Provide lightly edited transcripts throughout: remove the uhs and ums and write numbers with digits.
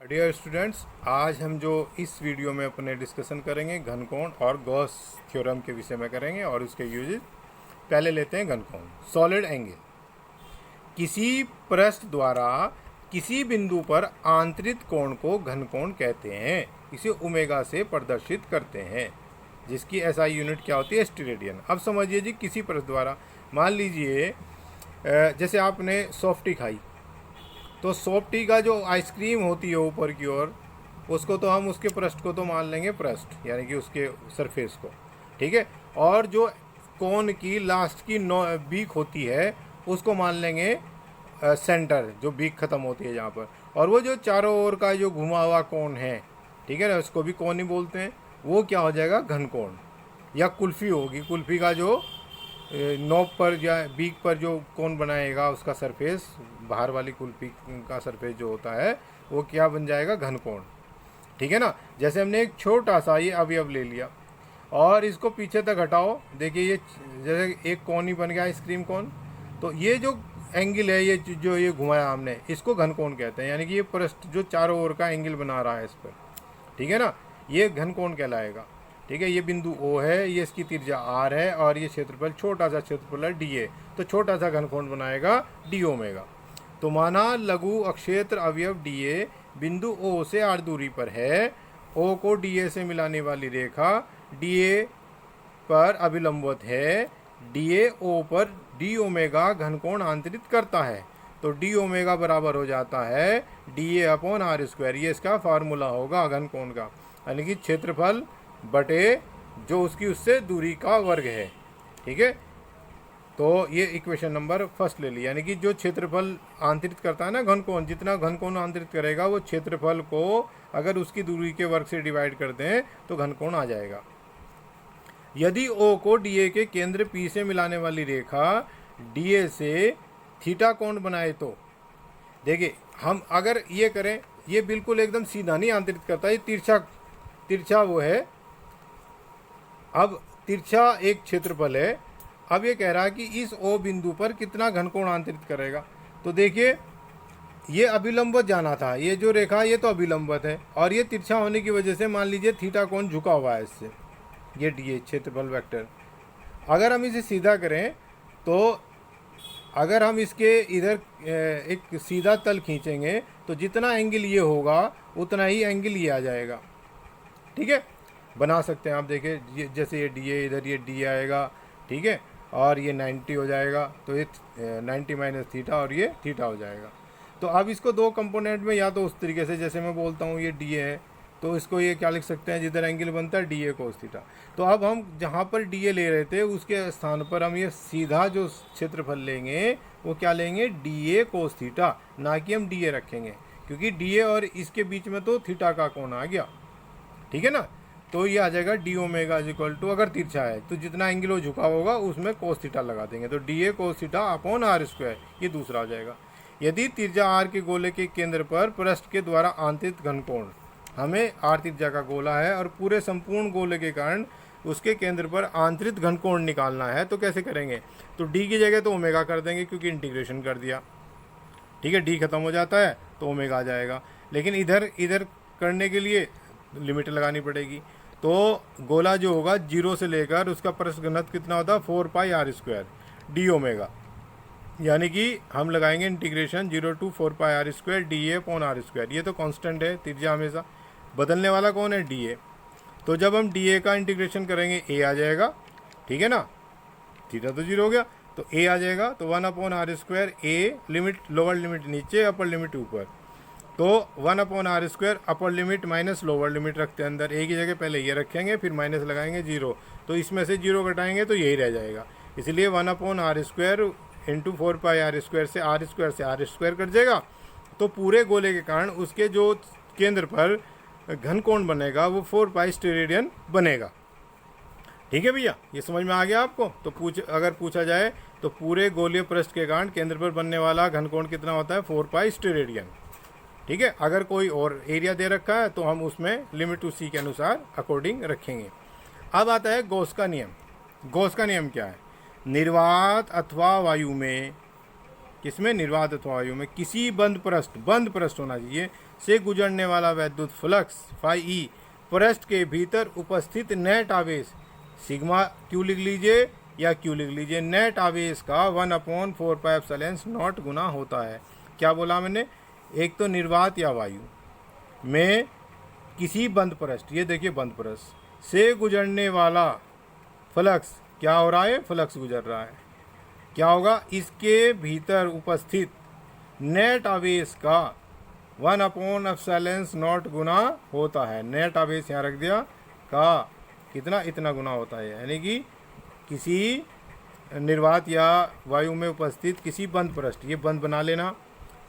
Dear students, आज हम जो इस वीडियो में अपने डिस्कशन करेंगे घनकोण और गॉस थ्योरम के विषय में करेंगे और उसके यूजेस। पहले लेते हैं घनकोण। सॉलिड एंगल किसी पृष्ठ द्वारा किसी बिंदु पर आंतरिक कोण को घनकोण कहते हैं। इसे ओमेगा से प्रदर्शित करते हैं, जिसकी एसआई यूनिट क्या होती है? स्टेरेडियन। अब समझिए जी, किसी पृष्ठ द्वारा मान लीजिए जैसे आपने सॉफ्टी खाई, तो सॉफ्टी का जो आइसक्रीम होती है ऊपर की ओर, उसको तो हम उसके पृष्ठ को तो मान लेंगे पृष्ठ, यानी कि उसके सरफेस को, ठीक है। और जो कोन की लास्ट की बीक होती है उसको मान लेंगे सेंटर, जो बीक ख़त्म होती है जहाँ पर। और वो जो चारों ओर का जो घुमा हुआ कोन है, ठीक है ना, उसको भी कोन ही बोलते हैं। वो क्या हो जाएगा? घनकोण। या कुल्फ़ी होगी, कुल्फ़ी का जो नोक पर या बीक पर जो कोन बनाएगा, उसका सरफेस, बाहर वाली कुल्फी का सरफेस जो होता है, वो क्या बन जाएगा? घनकोण, ठीक है ना। जैसे हमने एक छोटा सा ये अवयव ले लिया और इसको पीछे तक हटाओ, देखिए ये जैसे एक कोन ही बन गया, आइसक्रीम कोन। तो ये जो एंगल है, ये जो ये घुमाया हमने, इसको घनकोण कहते हैं। यानी कि ये पृष्ठ जो चारों ओर का एंगल बना रहा है इस पर, ठीक है ना, ये घनकोण कहलाएगा। ठीक है, ये बिंदु O है, ये इसकी त्रिज्या R है और ये क्षेत्रफल, छोटा सा क्षेत्रफल है DA। तो छोटा सा घनकोण बनाएगा D ओमेगा। तो माना लघु अक्षेत्र अवयव DA बिंदु O से R दूरी पर है। O को DA से मिलाने वाली रेखा DA पर अभिलंबवत है। DA O पर D ओमेगा घनकोण आंतरित करता है। तो D ओमेगा बराबर हो जाता है DA अपॉन R स्क्वायर। ये इसका फार्मूला होगा घनकोण का, यानी कि क्षेत्रफल बटे जो उसकी उससे दूरी का वर्ग है, ठीक है। तो ये इक्वेशन नंबर फर्स्ट ले ली, यानी कि जो क्षेत्रफल आंतरित करता है ना घनकोण, जितना घनकोण आंतरित करेगा वो क्षेत्रफल को अगर उसकी दूरी के वर्ग से डिवाइड कर दें तो घनकोण आ जाएगा। यदि O को DA के केंद्र P से मिलाने वाली रेखा DA से थीटा कोण बनाए, तो देखिए हम अगर ये करें, ये बिल्कुल एकदम सीधा नहीं आंतरित करता, ये तिरछा वो है। अब तिरछा एक क्षेत्रफल है। अब ये कह रहा है कि इस O बिंदु पर कितना घनकोण आंतरित करेगा। तो देखिए ये अभिलंबवत जाना था, ये जो रेखा ये तो अभिलंबवत है, और ये तिरछा होने की वजह से मान लीजिए थीटा कोण झुका हुआ है इससे, ये DA क्षेत्रफल वेक्टर। अगर हम इसे सीधा करें, तो अगर हम इसके इधर एक सीधा तल खींचेंगे तो जितना एंगल ये होगा उतना ही एंगल ये आ जाएगा, ठीक है। बना सकते हैं आप, देखिए जैसे ये DA, इधर ये D आएगा, ठीक है, और ये 90 हो जाएगा, तो ये 90 माइनस थीटा और ये थीटा हो जाएगा। तो अब इसको दो कंपोनेंट में, या तो उस तरीके से जैसे मैं बोलता हूँ ये DA है, तो इसको ये क्या लिख सकते हैं, जिधर एंगल बनता है DA कोस थीटा। तो अब हम जहाँ पर DA ले रहे थे उसके स्थान पर हम ये सीधा जो क्षेत्रफल लेंगे वो क्या लेंगे? DA कोस थीटा, ना कि हम DA रखेंगे, क्योंकि DA और इसके बीच में तो थीटा का कोण आ गया, ठीक है ना। तो ये आ जाएगा D omega is equal to, अगर तिरछा है तो जितना एंगल वो झुका होगा उसमें कोस थीटा लगा देंगे, तो DA cos theta upon R square, ये दूसरा हो जाएगा। यदि त्रिज्या R के गोले के केंद्र पर पृष्ठ के द्वारा आंतरिक घनकोण, हमें R त्रिज्या का गोला है और पूरे संपूर्ण गोले के कारण उसके केंद्र पर आंतरिक घनकोण निकालना है, तो कैसे करेंगे? तो D की जगह तो ओमेगा कर देंगे, क्योंकि इंटीग्रेशन कर दिया, ठीक है। D खत्म हो जाता है तो ओमेगा आ जाएगा, लेकिन इधर करने के लिए लिमिट लगानी पड़ेगी। तो गोला जो होगा 0 से लेकर उसका पृष्ठ घनत्व कितना होता है? 4 pi R square D omega, यानी कि हम लगाएंगे integration 0 to 4 pi R square DA upon R square. ये तो कांस्टेंट है, त्रिज्या हमेशा, बदलने वाला कौन है? DA। तो जब हम DA का इंटीग्रेशन करेंगे A आ जाएगा, ठीक है ना, थीटा तो 0 हो गया, तो A आ जाएगा। तो 1 upon R square A, limit lower limit नीचे, अपर लिमिट ऊपर, तो 1 upon R square upper limit minus lower limit रखते हैं अंदर। A की जगह पहले ये रखेंगे, फिर माइनस लगाएंगे 0, तो इसमें से 0 घटाएंगे तो यही रह जाएगा। इसलिए 1 upon R square into 4 pi R square से R स्क्वायर कट जाएगा। तो पूरे गोले के कारण उसके जो केंद्र पर घनकोण बनेगा वो 4 पाई स्टेरेडियन बनेगा, ठीक है भैया, ये समझ में आ गया आपको। तो अगर पूछा जाए तो पूरे गोलीय पृष्ठ के कारण केंद्र पर बनने वाला घनकोण कितना होता है? 4 पाई स्टेरेडियन, ठीक है। अगर कोई और एरिया दे रखा है तो हम उसमें लिमिट टू C के अनुसार अकॉर्डिंग रखेंगे। अब आता है गॉस का नियम। गॉस का नियम क्या है? निर्वात अथवा वायु में, किसमें? निर्वात अथवा वायु में किसी बंद पृष्ठ होना चाहिए से गुजरने वाला वैद्युत फ्लक्स फाई ई पृष्ठ के भीतर उपस्थित नेट आवेश सिग्मा क्यू लिख लीजिए या क्यू लिख लीजिए, नेट आवेश का 1/4πε0 गुना होता है। क्या बोला मैंने? एक तो निर्वात या वायु में किसी बंद पृष्ठ, ये देखिए बंद पृष्ठ से गुजरने वाला फ्लक्स क्या हो रहा है? फ्लक्स गुजर रहा है। क्या होगा? इसके भीतर उपस्थित नेट आवेश का 1/ε0 गुना होता है। नेट आवेश यहाँ रख दिया का कितना? इतना गुना होता है, यानी कि किसी निर्वात या वायु में उपस्थित किसी बंद पृष्ठ, ये बंद बना लेना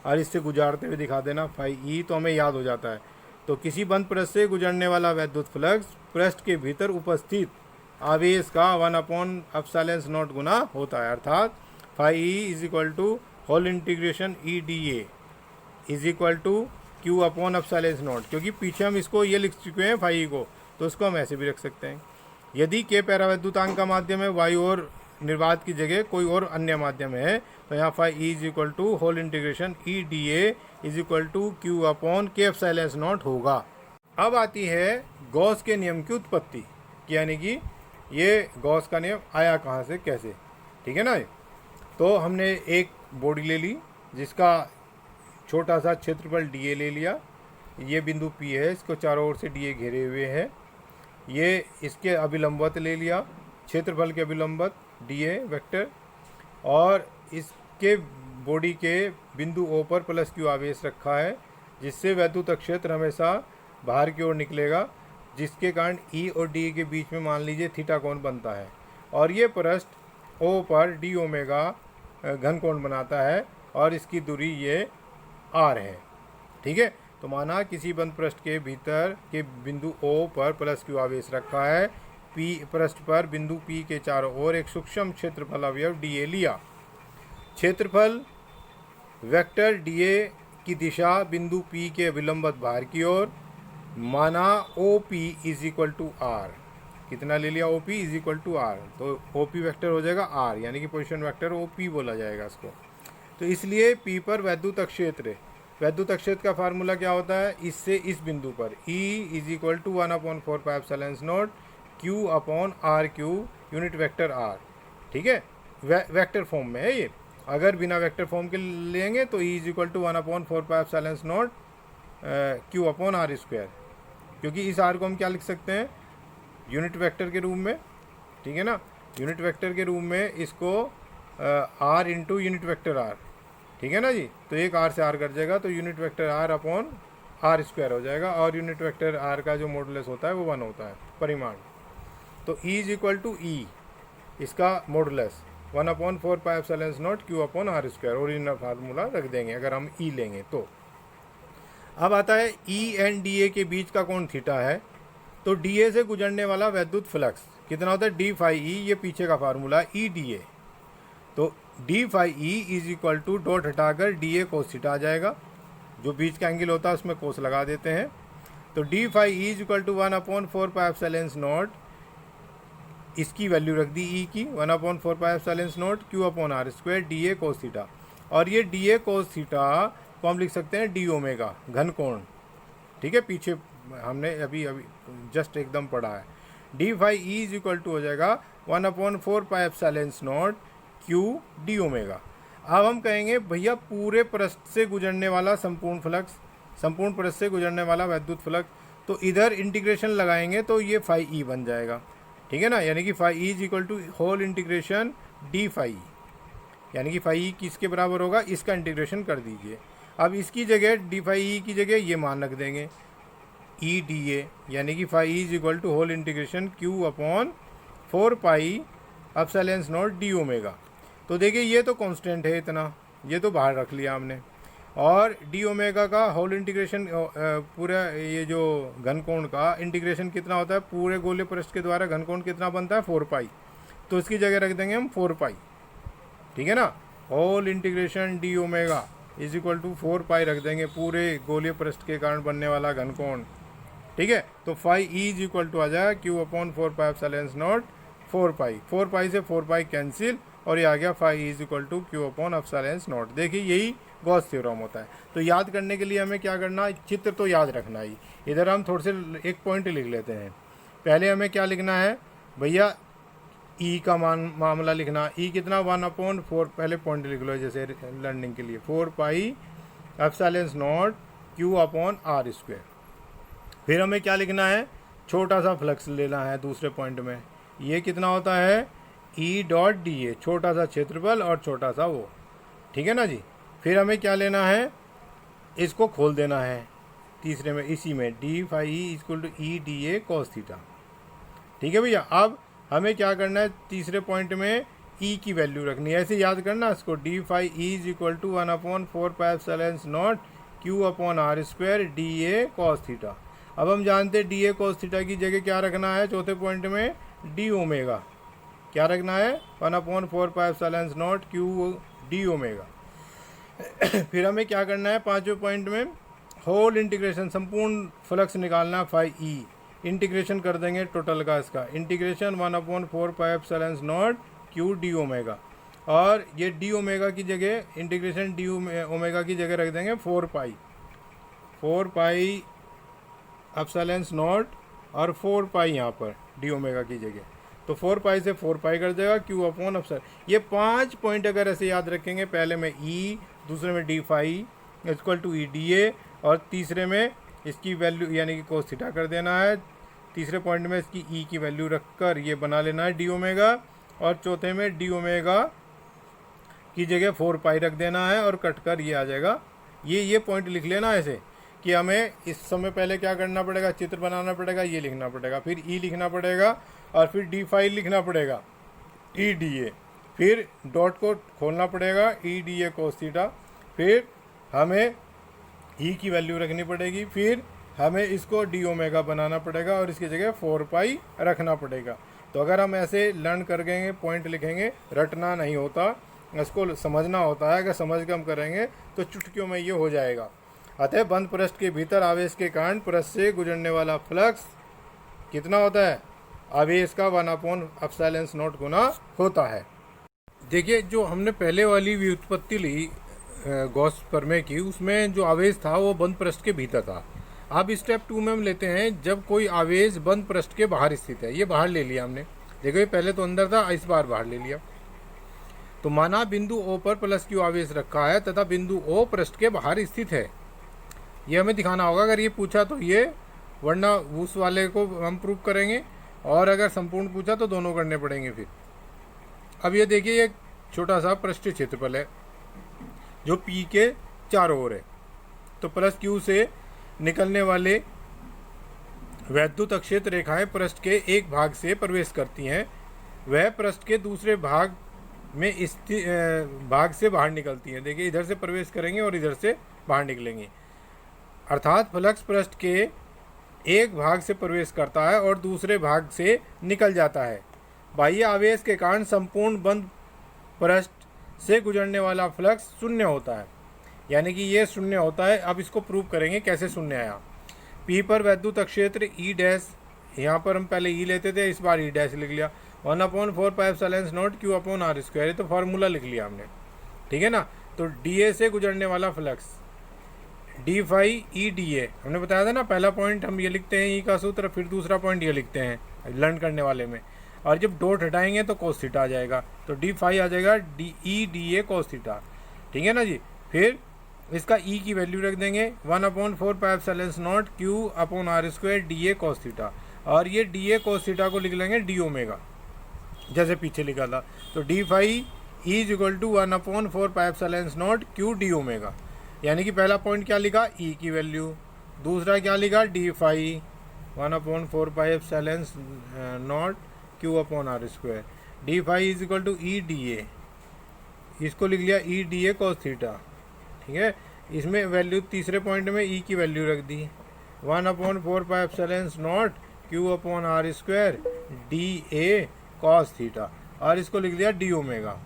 और इससे गुजारते हुए दिखा देना फाई ई, तो हमें याद हो जाता है। तो किसी बंद पृष्ठ से गुजरने वाला वैद्युत फ्लक्स पृष्ठ के भीतर उपस्थित आवेश का 1/ε0 गुना होता है, अर्थात phi E is equal to whole integration E D A is equal to Q/ε0, क्योंकि पीछे हम इसको ये लिख चुके हैं फाई को, तो उसको हम ऐसे भी रख सकते हैं। यदि के पैरावैद्युतांक का माध्यम है, वायु और निर्वात की जगह कोई और अन्य माध्यम है, तो यहाँ phi E is equal to whole integration E D A is equal to Q/K/0 होगा। अब आती है गॉस के नियम की उत्पत्ति, यानी कि ये गॉस का नियम आया कहाँ से, कैसे, ठीक है ना। तो हमने एक बॉडी ले ली जिसका छोटा सा क्षेत्रफल डी ए ले लिया, ये बिंदु पी है, इसको चारों ओर से डी ए घेरे हुए है, ये इसके अभिलंबवत ले लिया, क्षेत्रफल के अभिलंबवत डी ए वेक्टर, और इसके बॉडी के बिंदु ओ पर प्लस क्यू आवेश रखा है, जिससे वैद्युत क्षेत्र हमेशा बाहर की ओर निकलेगा, जिसके कारण ई और डी के बीच में मान लीजिए थीटा कोण बनता है, और ये पृष्ठ ओ पर डी ओमेगा घन कोण बनाता है, और इसकी दूरी ये आर है, ठीक है। तो माना किसी बंद पृष्ठ के भीतर के बिंदु ओ पर प्लस क्यू आवेश रखा है, पी पृष्ठ पर बिंदु पी के चारों ओर एक सूक्ष्म क्षेत्रफल अवयव डी ए लिया, क्षेत्रफल वेक्टर डी ए की दिशा बिंदु पी के विलंबत बाहर की ओर, माना O P is equal to R, कितना ले लिया? O P is equal to R, तो ओ पी वैक्टर हो जाएगा आर, यानी कि पोजीशन वेक्टर ओ पी बोला जाएगा इसको। तो इसलिए पी पर वैद्युत क्षेत्र, वैद्युत क्षेत्र का फार्मूला क्या होता है? इससे इस बिंदु पर E is equal to 1/4πε0 Q/R/Q unit vector R, ठीक है। वेक्टर फॉर्म में है ये, अगर बिना वेक्टर फॉर्म के लेंगे तो E is equal to 1/4πε0 Q/R², क्योंकि इस R को हम क्या लिख सकते हैं? यूनिट वेक्टर के रूप में, ठीक है ना। यूनिट वेक्टर के रूप में इसको R into unit vector R, ठीक है ना जी। तो एक R से R कट जाएगा, तो यूनिट वेक्टर R/R² हो जाएगा, और यूनिट वेक्टर R का जो मॉडुलस होता है वो 1 होता है, परिमाण। तो E इज इक्वल टू ई, इसका मॉडुलस 1/4πε0 Q/R², ओरिजिनल फार्मूला रख देंगे अगर हम E लेंगे तो। अब आता है E एंड डी ए के बीच का कोण थीटा है, तो डी ए से गुजरने वाला वैद्युत फ्लक्स कितना होता है? डी फाई ई, ये पीछे का फार्मूला ई डी ए, तो D phi E is equal to dot हटाकर डी ए कोस थीटा आ जाएगा, जो बीच का एंगल होता है उसमें कोस लगा देते हैं। तो D phi E is equal to 1/4πε0, इसकी वैल्यू रख दी ई की 1/4πε0 Q/R² D A cos theta, और ये डी ए कोस थीटा को हम लिख सकते हैं डी ओमेगा घन कोण, ठीक है। पीछे हमने अभी जस्ट एकदम पढ़ा है। D phi E is equal to हो जाएगा 1/4πε0 Q डी ओमेगा। अब हम कहेंगे भैया पूरे पृष्ठ से गुजरने वाला संपूर्ण फ्लक्स, संपूर्ण पृष्ठ से गुजरने वाला वैद्युत फ्लक्स, तो इधर इंटीग्रेशन लगाएंगे तो ये फाई ई बन जाएगा, ठीक है ना। यानी कि phi E is equal to whole integration D phi, यानी कि फाई ई किसके बराबर होगा? इसका इंटीग्रेशन कर दीजिए। अब इसकी जगह डी फाई ई की जगह ये मान रख देंगे ई डी ए, यानी कि phi E is equal to whole integration Q/4πε0 D omega. तो देखिए ये तो कांस्टेंट है इतना, ये तो बाहर रख लिया हमने, और डी ओमेगा का होल इंटीग्रेशन पूरा ये जो घन कोण का इंटीग्रेशन कितना होता है? पूरे गोले पृष्ठ के द्वारा घन कोण कितना बनता है? 4π, तो इसकी जगह रख देंगे हम 4π, ठीक है ना। Whole integration d omega is equal to 4π रख देंगे, पूरे गोलीय पृष्ठ के कारण बनने वाला घन कोण, ठीक है। तो phi E is equal to आ जाएगा Q/4πε0 4π, 4π से 4π कैंसिल, और ये आ गया phi is equal to Q/ε0। देखिए यही गॉस थ्योरम होता है। तो याद करने के लिए हमें क्या करना है, चित्र तो याद रखना ही। इधर हम थोड़े से एक पॉइंट लिख लेते हैं। पहले हमें क्या लिखना है भैया, ई का मामला लिखना। ई कितना 1/4, पहले पॉइंट लिख लो जैसे लर्निंग के लिए, 4 pi epsilon naught Q upon R square. फिर हमें क्या लिखना है, छोटा सा फ्लक्स लेना है दूसरे पॉइंट में। ये कितना होता है, ई डॉट डी ए, छोटा सा क्षेत्रफल और छोटा सा वो, ठीक है ना जी। फिर हमें क्या लेना है, इसको खोल देना है तीसरे में, इसी में D phi E equal to E D A cos theta, ठीक है भैया। अब हमें क्या करना है, तीसरे पॉइंट में ई की वैल्यू रखनी है, ऐसे याद करना इसको, D phi E is equal to 1/4 pi epsilon naught Q upon R square D A cos theta. अब हम जानते हैं डी ए कॉस थीटा की जगह क्या रखना है, चौथे पॉइंट में डी ओमेगा क्या रखना है, 1/4 pi epsilon naught Q D omega. फिर हमें क्या करना है, पांचवें पॉइंट में होल इंटीग्रेशन, संपूर्ण फ्लक्स निकालना फाई ई, इंटीग्रेशन कर देंगे टोटल का, इसका integration 1/4 pi epsilon naught Q D omega, और ये डी ओमेगा की जगह इंटीग्रेशन डी ओमेगा की जगह रख देंगे 4 पाई एप्सिलॉन नॉट और 4 पाई यहाँ पर डी ओमेगा की जगह, तो 4 पाई से 4 पाई कर देगा क्यू अपॉन एप्सिलॉन। ये 5 पॉइंट अगर ऐसे याद रखेंगे, पहले में ई, दूसरे में D phi equal to E D A, और तीसरे में इसकी वैल्यू यानी कि कोस थीटा कर देना है, तीसरे पॉइंट में इसकी ई की वैल्यू रखकर ये बना लेना है डी ओमेगा, और चौथे में डी ओमेगा की जगह 4 पाई रख देना है और कट कर ये आ जाएगा। ये पॉइंट लिख लेना ऐसे कि हमें इस समय पहले क्या करना पड़ेगा, चित्र बनाना पड़ेगा, ये लिखना पड़ेगा, फिर ई लिखना पड़ेगा, और फिर डी फाई लिखना पड़ेगा, ई डी ए, फिर डॉट को खोलना पड़ेगा, ई डी ए कोस थीटा, फिर हमें ई की वैल्यू रखनी पड़ेगी, फिर हमें इसको डी ओमेगा बनाना पड़ेगा और इसकी जगह 4 पाई रखना पड़ेगा। तो अगर हम ऐसे लर्न कर गएंगे, पॉइंट लिखेंगे, रटना नहीं होता, इसको समझना होता है। अगर समझ के हम करेंगे तो चुटकियों में ये हो जाएगा। अतः बंद पृष्ठ के भीतर आवेश के कारण पृष्ठ से गुजरने वाला फ्लक्स कितना होता है, आवेश का 1/एप्सिलॉन नॉट गुना होता है। देखिए, जो हमने पहले वाली व्युत्पत्ति ली गॉस प्रमेय की, उसमें जो आवेश था वो बंद पृष्ठ के भीतर था। अब स्टेप 2 में हम लेते हैं जब कोई आवेश बंद पृष्ठ के बाहर स्थित है। ये बाहर ले लिया हमने, देखो ये पहले तो अंदर था, इस बार बाहर ले लिया। तो माना बिंदु O पर प्लस क्यू आवेश रखा है तथा बिंदु O पृष्ठ के बाहर स्थित है। ये हमें दिखाना होगा, अगर ये पूछा तो ये, वरना उस वाले को हम प्रूव करेंगे, और अगर संपूर्ण पूछा तो दोनों करने पड़ेंगे फिर। अब ये देखिए, ये छोटा सा पृष्ठीय क्षेत्रफल है जो P के चारों ओर है। तो प्लस क्यू से निकलने वाले वैद्युत अक्षेत्र रेखाएं पृष्ठ के एक भाग से प्रवेश करती हैं, वह पृष्ठ के दूसरे भाग में भाग से बाहर निकलती हैं। देखिए, इधर से प्रवेश करेंगे और इधर से बाहर निकलेंगे, अर्थात फ्लक्स पृष्ठ के एक भाग से प्रवेश करता है और दूसरे भाग से निकल जाता है। बाह्य आवेश के कारण संपूर्ण बंद पृष्ठ से गुजरने वाला फ्लक्स शून्य होता है, यानी कि ये शून्य होता है। अब इसको प्रूव करेंगे कैसे शून्य आया। पी पर वैद्युत क्षेत्र ई डैश, यहाँ पर हम पहले ई लेते थे, इस बार ई डैश लिख लिया, 1/4 pi epsilon naught Q upon R square, तो फार्मूला लिख लिया हमने, ठीक है ना। तो डी ए से गुजरने वाला flux D phi E D A, हमने बताया था ना, पहला पॉइंट हम ये लिखते हैं ई का सूत्र, फिर दूसरा पॉइंट ये लिखते हैं लर्न करने वाले में, और जब डॉट हटाएंगे तो कोस थीटा आ जाएगा, तो डी फाई आ जाएगा D E D A cos theta, ठीक है ना जी। फिर इसका ई की वैल्यू रख देंगे 1/4 pi epsilon naught Q upon R square D A cos theta, और ये डी ए कोस थीटा को लिख लेंगे डी ओमेगा, जैसे पीछे लिखा था। तो D phi is equal to 1/4 pi epsilon naught Q D omega, यानी कि पहला पॉइंट क्या लिखा, ई की वैल्यू, दूसरा क्या लिखा, D phi 1/4 pi epsilon naught Q upon R square, D phi is equal to E D A, इसको लिख लिया E D A cos theta, ठीक है। इसमें वैल्यू तीसरे पॉइंट में ई की वैल्यू रख दी 1/4 pi epsilon naught Q upon R square D A cos theta, और इसको लिख दिया डी ओमेगा।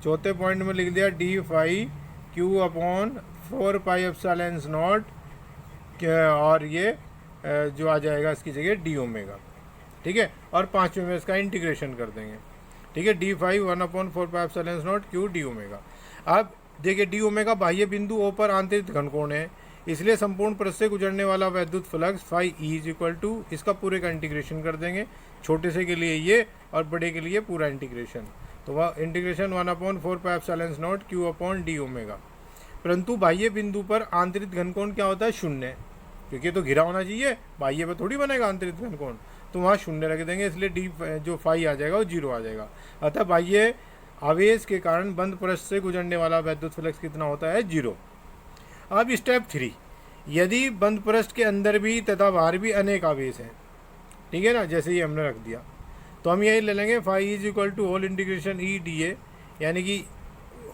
चौथे पॉइंट में लिख दिया D phi Q upon 4 pi epsilon naught, और ये जो आ जाएगा इसकी जगह डी ओमेगा, ठीक है। और पांचवें में इसका इंटीग्रेशन कर देंगे, ठीक है, D phi 1/4 pi epsilon naught Q D omega. अब देखिए डी ओमेगा बाह्य बिंदु ओ पर आंतरिक घनकोण है, इसलिए संपूर्ण पृष्ठ से गुजरने वाला वैद्युत flux phi E is equal to, इसका पूरे का इंटीग्रेशन कर देंगे, छोटे से के लिए ये और बड़े के लिए पूरा इंटीग्रेशन, तो वह integration 1/4πε0 Q upon d omega. परंतु बाह्य बिंदु पर आंतरिक घनकोण क्या होता है? शून्य, क्योंकि ये तो घिरा होना चाहिए, बाह्य पर थोड़ी बनेगा आंतरिक घनकोण, तो वहाँ शून्य रख देंगे, इसलिए डी जो फाई आ जाएगा वो 0 आ जाएगा। अतः बाह्य आवेश के कारण बंद पृष्ठ से गुजरने वाला वैद्युत फ्लक्स कितना होता है? 0। अब स्टेप 3, यदि बंद पृष्ठ के अंदर भी तथा बाहर भी अनेक आवेश हैं, ठीक है ना, जैसे ही हमने रख दिया, तो हम यही ले लेंगे phi is equal to whole integration E D A, यानी कि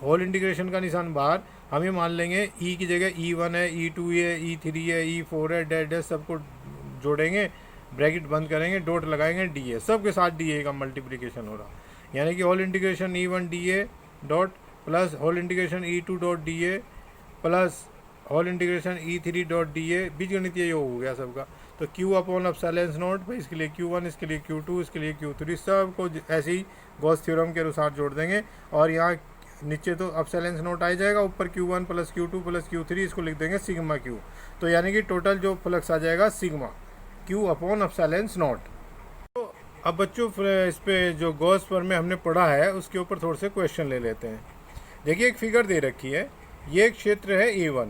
होल इंटीग्रेशन का निशान बाहर, हम ये मान लेंगे ई की जगह E1 है, E2 है, E3 है, E4 है, डैश डैश सबको जोड़ेंगे, ब्रैकेट बंद करेंगे, डॉट लगाएंगे, डी ए सब के साथ डी ए का मल्टीप्लिकेशन हो रहा, यानी कि whole integration E1 D A dot plus whole integration E2 dot D A plus whole integration E3 dot D A, बीजगणितीय योग हो गया सबका। तो Q अपॉन एप्सिलॉन नॉट, भाई इसके लिए Q1, इसके लिए Q2, इसके लिए Q3, सबको ऐसे ही गॉस थ्योरम के अनुसार जोड़ देंगे, और यहाँ नीचे तो एप्सिलॉन नॉट आ जाएगा, ऊपर Q1 plus Q2 plus Q3, इसको लिख देंगे सिग्मा Q, तो यानी कि टोटल जो फ्लक्स आ जाएगा sigma Q upon epsilon not. तो अब बच्चों इस पे जो गॉस पर में हमने पढ़ा है उसके ऊपर थोड़े से क्वेश्चन ले लेते हैं। देखिए एक फिगर दे रखी है, ये एक क्षेत्र है A1,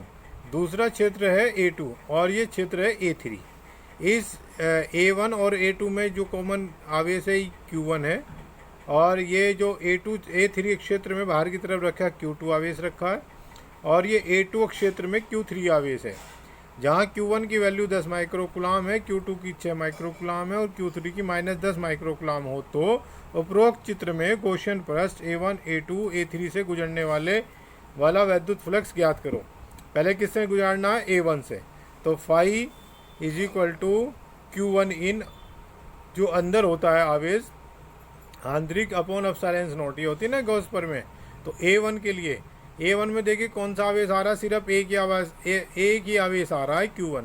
दूसरा क्षेत्र है A2 और ये क्षेत्र है A3। इस A1 और A2 में जो कॉमन आवेश है Q1 है, और ये जो A3 क्षेत्र में बाहर की तरफ रखा है Q2 आवेश रखा है, और ये A2 क्षेत्र में Q3 आवेश है। जहाँ Q1 की वैल्यू 10 माइक्रोकुलाम है, Q2 की 6 माइक्रोकुलाम है और Q3 की -10 माइक्रोकुलाम हो, तो उपरोक्त चित्र में गॉसियन पृष्ठ A1, A2, A3 से गुजरने वाला वैद्युत फ्लक्स ज्ञात करो। पहले किससे गुजारना है? A1 से, तो phi is equal to Q1 in, जो अंदर होता है आवेश आंतरिक अपॉन एप्सिलॉन नॉट, ये होती है ना गॉस पर में। तो A1 के लिए, A1 में देखिए कौन सा आवेश आ रहा है? सिर्फ एक ही आवेश आ रहा है Q1,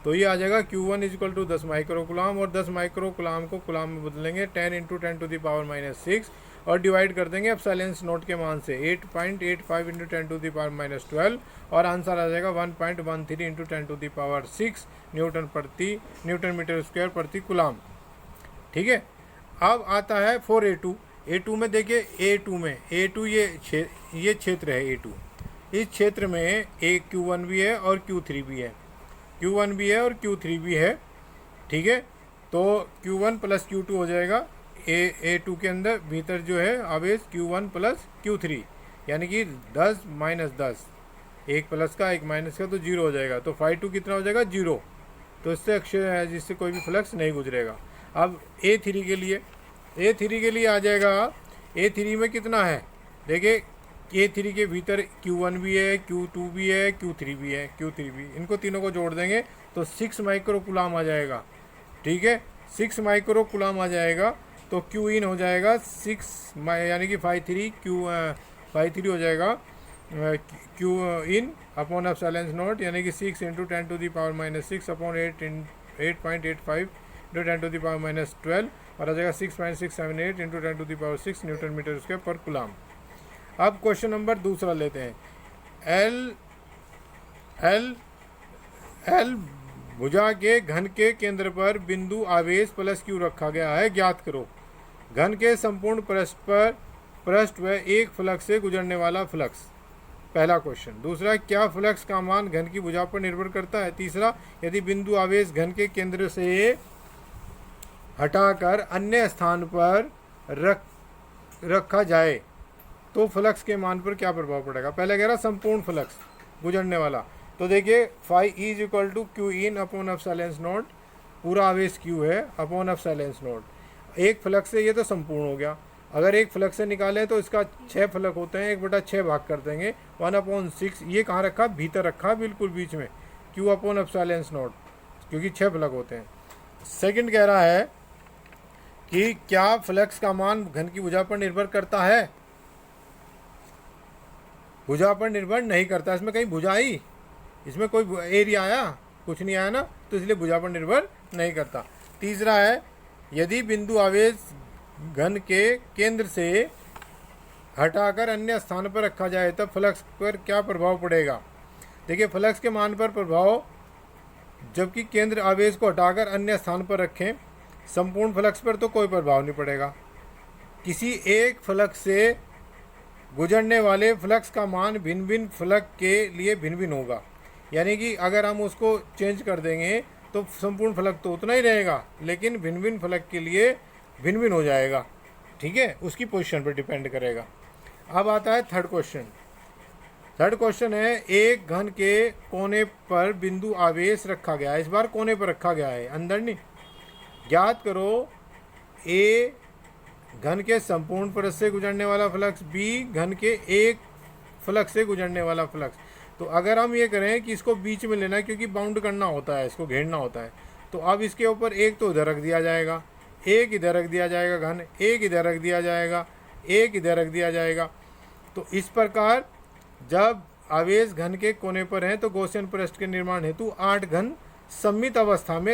तो ये आ जाएगा Q1 is equal to 10 microcoulomb, और 10 माइक्रोकुलाम को कुलाम में बदलेंगे 10 × 10⁻⁻6 और डिवाइड कर देंगे एप्सिलॉन नॉट के मान से 8.85 × 10⁻12, और आंसर आ जाएगा 1.13 × 10⁻6 न्यूटन मीटर स्क्वायर प्रति कुलाम। ठीक है, अब आता है फॉर A2। A2 में देखिए, A2 ये क्षेत्र है A2, इस क्षेत्र में एक Q1 भी है और Q3 भी है, Q1 भी है और Q3 भी है। ठीक है, तो Q1 प्लस Q2 हो जाएगा A2 के अंदर, भीतर जो है आवेश Q1 प्लस Q3, यानी कि 10 - 10, एक प्लस का एक माइनस का, तो 0 हो जाएगा। तो φ2 कितना हो जाएगा? 0। तो इससे अक्षर है जिससे कोई भी फ्लक्स नहीं गुजरेगा। अब A3 के लिए आ जाएगा, A3 में कितना है? देखिए A3 के भीतर Q1 भी है, Q2 भी है, Q3 भी, इनको तीनों को जोड़ देंगे तो 6 माइक्रोकुलाम आ जाएगा। ठीक है, 6 माइक्रोकुलाम आ जाएगा, तो Q इन हो जाएगा 6, यानी कि φ3 हो जाएगा Q in upon epsilon not, यानी कि 6 × 10⁻6 अपॉन 8.85 × 10⁻12, और आ जाएगा 6.678 × 10⁻6 न्यूटन मीटर स्क्वायर पर कुलाम। अब क्वेश्चन नंबर दूसरा लेते हैं। एल भुजा के घन के केंद्र पर बिंदु आवेश प्लस Q रखा गया है, ज्ञात करो। घन के संपूर्ण पृष्ठ व एक फ्लक्स से गुजरने वाला फ्लक्स, पहला क्वेश्चन। दूसरा, क्या फ्लक्स का मान घन की भुजा पर निर्भर करता है? तीसरा, यदि बिंदु आवेश घन के केंद्र से हटाकर अन्य स्थान पर रखा जाए तो फ्लक्स के मान पर क्या प्रभाव पड़ेगा? पहले कह रहा संपूर्ण फ्लक्स गुजरने वाला, तो देखिए phi is equal to Q in upon epsilon naught, पूरा आवेश Q है अपॉन एप्सिलॉन नॉट। एक फ्लक्स से ये तो संपूर्ण हो गया, अगर एक फ्लक्स से निकालें तो इसका 6 फ्लक्स होते हैं, 1/6 भाग कर देंगे, 1/6। ये कहाँ रखा? भीतर रखा, बिल्कुल बीच में, Q अपॉन एप्सिलॉन नॉट, क्योंकि 6 फ्लक्स होते हैं। सेकंड कह रहा है कि क्या फ्लक्स का मान घन की भुजा पर निर्भर करता है? भुजा पर निर्भर नहीं करता। इसमें कहीं भुजा आई, इसमें कोई एरिया आया? कुछ नहीं आया ना, तो इसलिए भुजा पर निर्भर नहीं करता। तीसरा है, यदि बिंदु आवेश घन के केंद्र से हटाकर अन्य स्थान पर रखा जाए तब फ्लक्स पर क्या प्रभाव पड़ेगा। देखिए फ्लक्स के मान पर प्रभाव, जबकि केंद्र आवेश को हटाकर अन्य स्थान पर रखें, संपूर्ण फ्लक्स पर तो कोई प्रभाव नहीं पड़ेगा। किसी एक फ्लक्स से गुजरने वाले फ्लक्स का मान भिन्न भिन्न फ्लक्स के लिए भिन्न भिन्न होगा। यानी कि अगर हम उसको चेंज कर देंगे तो संपूर्ण फ्लक्स तो उतना ही रहेगा, लेकिन भिन्न भिन्न फ्लक्स के लिए भिन्न भिन्न हो जाएगा। ठीक है, उसकी पोजीशन पर डिपेंड करेगा। अब आता है थर्ड क्वेश्चन। थर्ड क्वेश्चन है, एक घन के कोने पर बिंदु आवेश रखा गया है। इस बार कोने पर रखा गया है, अंदर नहीं। ज्ञात करो ए घन के संपूर्ण परत से गुजरने वाला फ्लक्स, बी घन के एक फ्लक्स से गुजरने वाला फ्लक्स। तो अगर हम ये करें कि इसको बीच में लेना है, क्योंकि बाउंड करना होता है, इसको घेरना होता है, तो अब इसके ऊपर एक तो इधर रख दिया जाएगा, एक इधर रख दिया जाएगा घन, एक इधर रख दिया जाएगा, एक इधर रख दिया जाएगा। तो इस प्रकार जब आवेश घन के कोने पर हैं तो गॉसियन पृष्ठ के निर्माण हेतु 8 घन सममित अवस्था में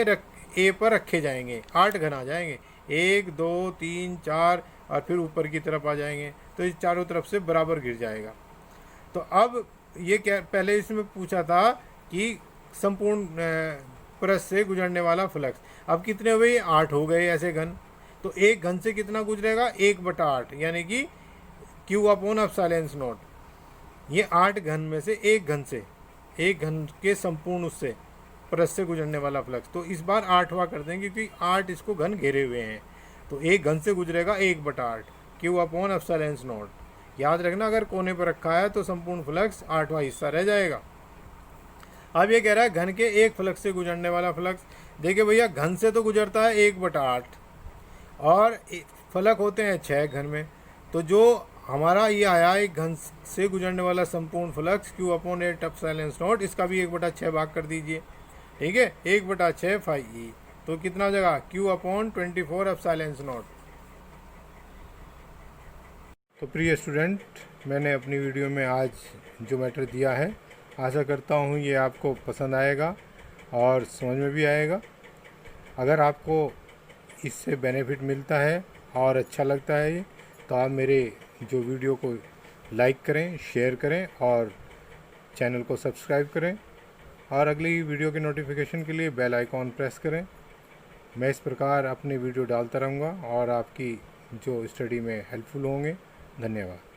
ए पर रखे जाएंगे। 8 घन आ जाएंगे, 1 2 3 4 और फिर ऊपर की तरफ आ जाएंगे, तो इस चारों तरफ से बराबर गिर जाएगा। तो अब ये क्या, पहले इसमें पूछा था कि संपूर्ण पृष्ठ से गुजरने वाला फ्लक्स, अब कितने हुए, 8 हो गए ऐसे घन। तो एक घन से कितना गुजरेगा, 1/8, यानी कि Q/ε0। ये 8 घन में से एक घन से, एक घन के संपूर्ण उससे पृष्ठ से गुजरने वाला फ्लक्स, तो इस बार 8वां कर देंगे क्योंकि 8 इसको घन घेरे हुए हैं। तो एक घन से गुजरेगा 1/8 Q/ε0। याद रखना, अगर कोने पर रखा है तो संपूर्ण फ्लक्स 8वां हिस्सा रह जाएगा। अब ये कह रहा है घन के एक फ्लक्स से गुजरने वाला फ्लक्स। देखिए भैया, घन से तो गुजरता है 1/8 और फलक होते हैं 6 घन में। तो जो हमारा ये आया एक घन से गुजरने वाला संपूर्ण फ्लक्स Q/8ε0, इसका भी 1/6 भाग कर दीजिए। ठीक है, 1/6 φe, तो कितना हो जाएगा, Q/24ε0। तो प्रिय स्टूडेंट, मैंने अपनी वीडियो में आज जो मैटर दिया है, आशा करता हूँ ये आपको पसंद आएगा और समझ में भी आएगा। अगर आपको इससे बेनिफिट मिलता है और अच्छा लगता है ये, तो आप मेरे जो वीडियो को लाइक करें, शेयर करें और चैनल को सब्सक्राइब करें, और अगली वीडियो के नोटिफिकेशन के लिए बेल आइकॉन प्रेस करें। मैं इस प्रकार अपने वीडियो डालता रहूँगा और आपकी जो स्टडी में हेल्पफुल होंगे। धन्यवाद।